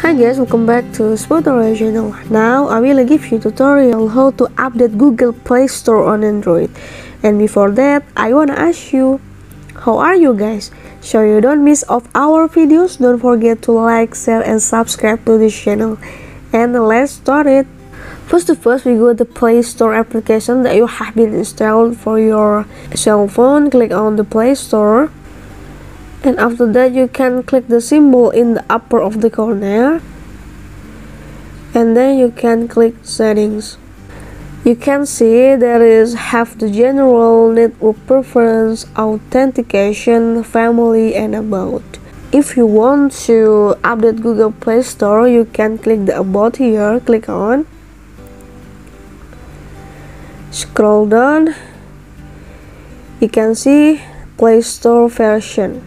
Hi guys, welcome back to Spotaro channel. Now I will give you a tutorial how to update Google Play Store on Android. And before that, I wanna ask you, how are you guys? So you don't miss off our videos, don't forget to like, share, and subscribe to this channel. And let's start it. First of all, we go to the Play Store application that you have been installed for your cell phone. Click on the Play Store. And after that, you can click the symbol in the upper of the corner, and then you can click settings. You can see there is have the general, network preference, authentication, family, and about. If you want to update Google Play Store, you can click the about here, click on, scroll down, you can see Play Store version.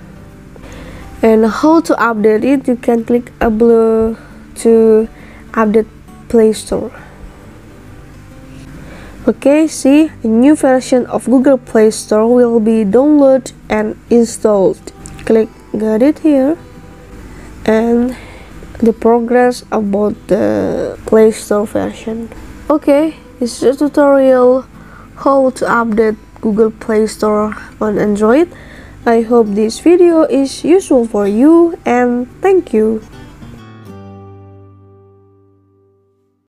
And how to update it, you can click below to update Play Store. Okay, see, a new version of Google Play Store will be downloaded and installed. Click get it here, and the progress about the Play Store version. Okay, this is a tutorial how to update Google Play Store on Android. I hope this video is useful for you, and thank you.